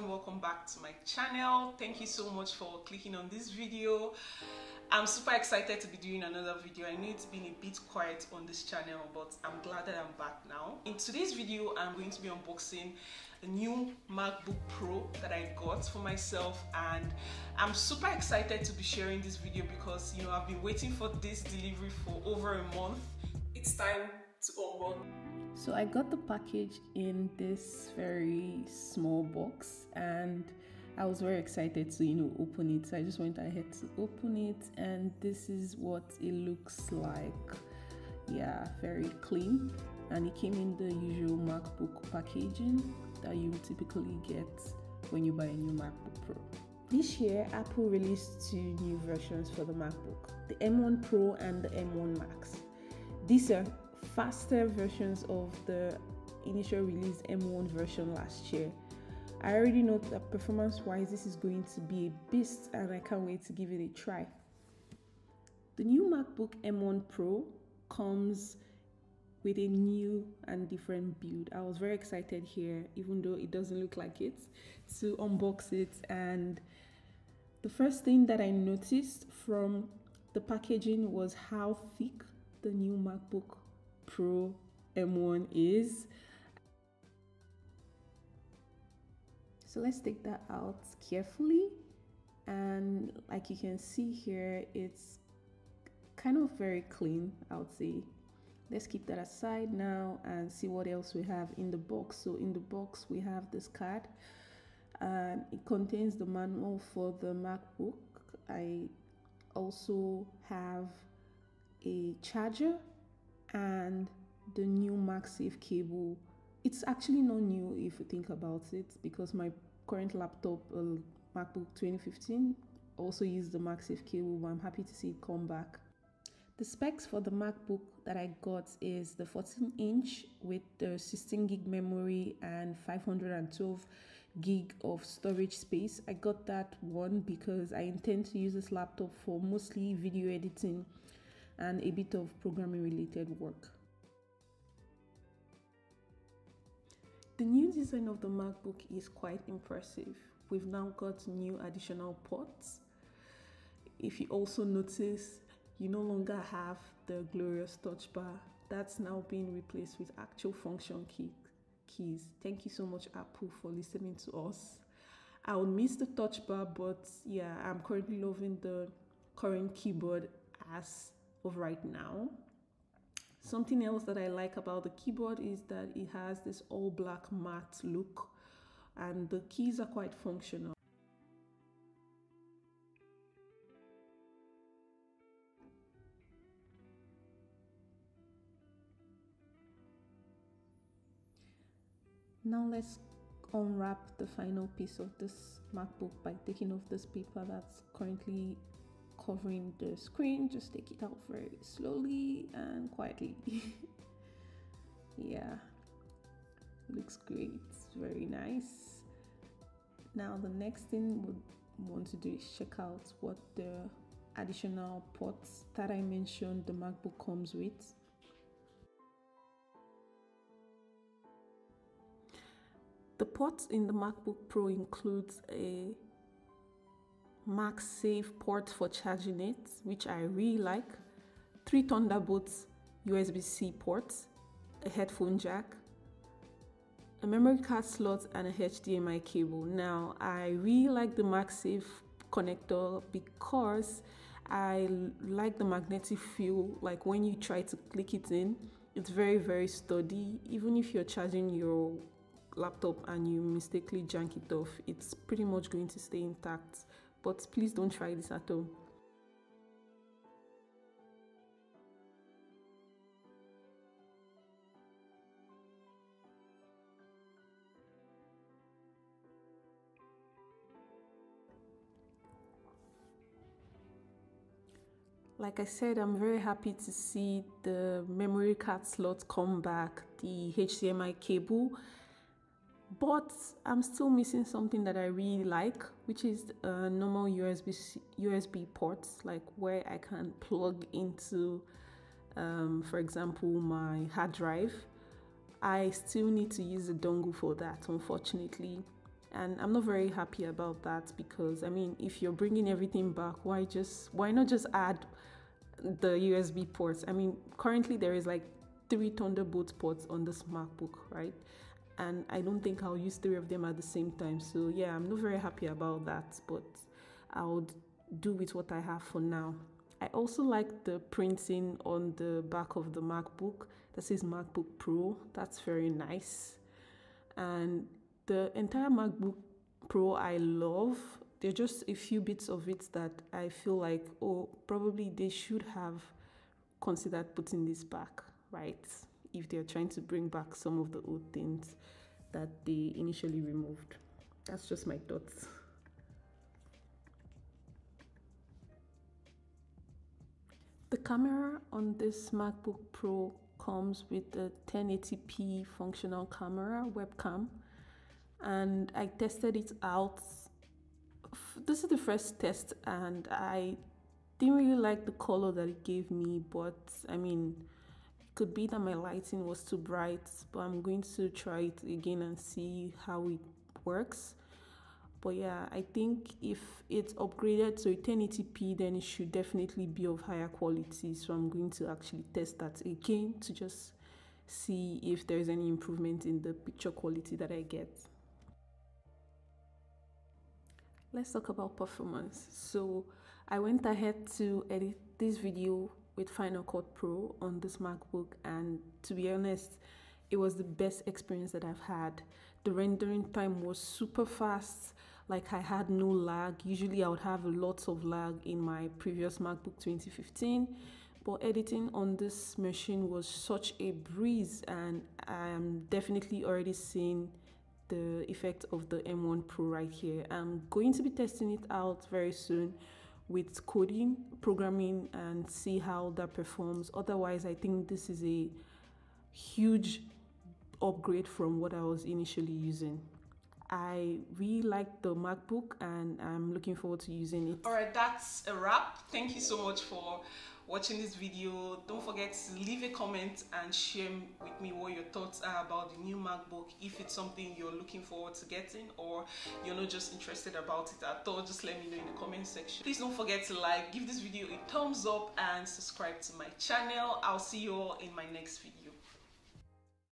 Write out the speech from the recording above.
everyone, welcome back to my channel. Thank you so much for clicking on this video. I'm super excited to be doing another video. I know it's been a bit quiet on this channel, but I'm glad that I'm back now. In today's video, I'm going to be unboxing a new MacBook Pro that I got for myself, and I'm super excited to be sharing this video because I've been waiting for this delivery for over a month. It's time to unbox. So I got the package in this very small box and I was very excited to open it. So I just went ahead to open it, and this is what it looks like. Yeah, very clean, and it came in the usual MacBook packaging that you would typically get when you buy a new MacBook Pro. This year, Apple released 2 new versions for the MacBook, the M1 Pro and the M1 Max. These are faster versions of the initial release M1 version last year. I already know that performance-wise this is going to be a beast, and I can't wait to give it a try. The new MacBook M1 Pro comes with a new and different build. I was very excited here, even though it doesn't look like it, to unbox it. And the first thing that I noticed from the packaging was how thick the new MacBook Pro M1 is. So let's take that out carefully, and like you can see here, it's kind of very clean, I would say. Let's keep that aside now and see what else we have in the box. So in the box we have this card, and it contains the manual for the MacBook. I also have a charger and the new MagSafe cable. It's actually not new if you think about it, because my current laptop, MacBook 2015, also used the MagSafe cable, but I'm happy to see it come back. The specs for the MacBook that I got is the 14-inch with the 16 gig memory and 512 gig of storage space. I got that one because I intend to use this laptop for mostly video editing and a bit of programming related work. The new design of the MacBook is quite impressive. We've now got new additional ports. If you also notice, you no longer have the glorious touch bar. That's now being replaced with actual function keys. Thank you so much, Apple, for listening to us. I will miss the touch bar, but yeah, I'm currently loving the current keyboard as of right now. Something else that I like about the keyboard is that it has this all black matte look, and the keys are quite functional. Now let's unwrap the final piece of this MacBook by taking off this paper that's currently covering the screen. Just take it out very slowly and quietly. Yeah, looks great, very nice. Now the next thing we want to do is check out what the additional ports that I mentioned the MacBook comes with. The ports in the MacBook Pro includes a MagSafe port for charging it, which I really like, 3 Thunderbolt USB-C ports, a headphone jack, a memory card slot, and a HDMI cable. Now, I really like the MagSafe connector because I like the magnetic feel. Like when you try to click it in, it's very, very sturdy. Even if you're charging your laptop and you mistakenly jank it off, it's pretty much going to stay intact. But please don't try this at home. Like I said, I'm very happy to see the memory card slot come back, the HDMI cable, but I'm still missing something that I really like, which is normal USB ports, like where I can plug into, for example, my hard drive. I still need to use a dongle for that, unfortunately. And I'm not very happy about that, because I mean, if you're bringing everything back, why not just add the USB ports? I mean, currently there is like 3 Thunderbolt ports on this MacBook, right? And I don't think I'll use 3 of them at the same time. So yeah, I'm not very happy about that, but I'll do with what I have for now. I also like the printing on the back of the MacBook that says MacBook Pro. That's very nice. And the entire MacBook Pro I love. There are just a few bits of it that I feel like, oh, probably they should have considered putting this back, right? If they're trying to bring back some of the old things that they initially removed. That's just my thoughts. The camera on this MacBook Pro comes with a 1080p functional camera webcam, and I tested it out. This is the first test, and I didn't really like the color that it gave me, but I mean, it could be that my lighting was too bright, but I'm going to try it again and see how it works. But yeah, I think if it's upgraded to a 1080p, then it should definitely be of higher quality. So I'm going to actually test that again to just see if there's any improvement in the picture quality that I get. Let's talk about performance. So I went ahead to edit this video with Final Cut Pro on this MacBook, and to be honest, it was the best experience that I've had. The rendering time was super fast. Like, I had no lag. Usually I would have lots of lag in my previous MacBook 2015, but editing on this machine was such a breeze, and I am definitely already seeing the effect of the M1 Pro right here. I'm going to be testing it out very soon with coding, programming, and see how that performs. Otherwise, I think this is a huge upgrade from what I was initially using. I really like the MacBook, and I'm looking forward to using it. Alright, that's a wrap. Thank you so much for watching this video. Don't forget to leave a comment and share with me what your thoughts are about the new MacBook. If it's something you're looking forward to getting, or you're not just interested about it at all, just let me know in the comment section. Please don't forget to like, give this video a thumbs up, and subscribe to my channel. I'll see you all in my next video.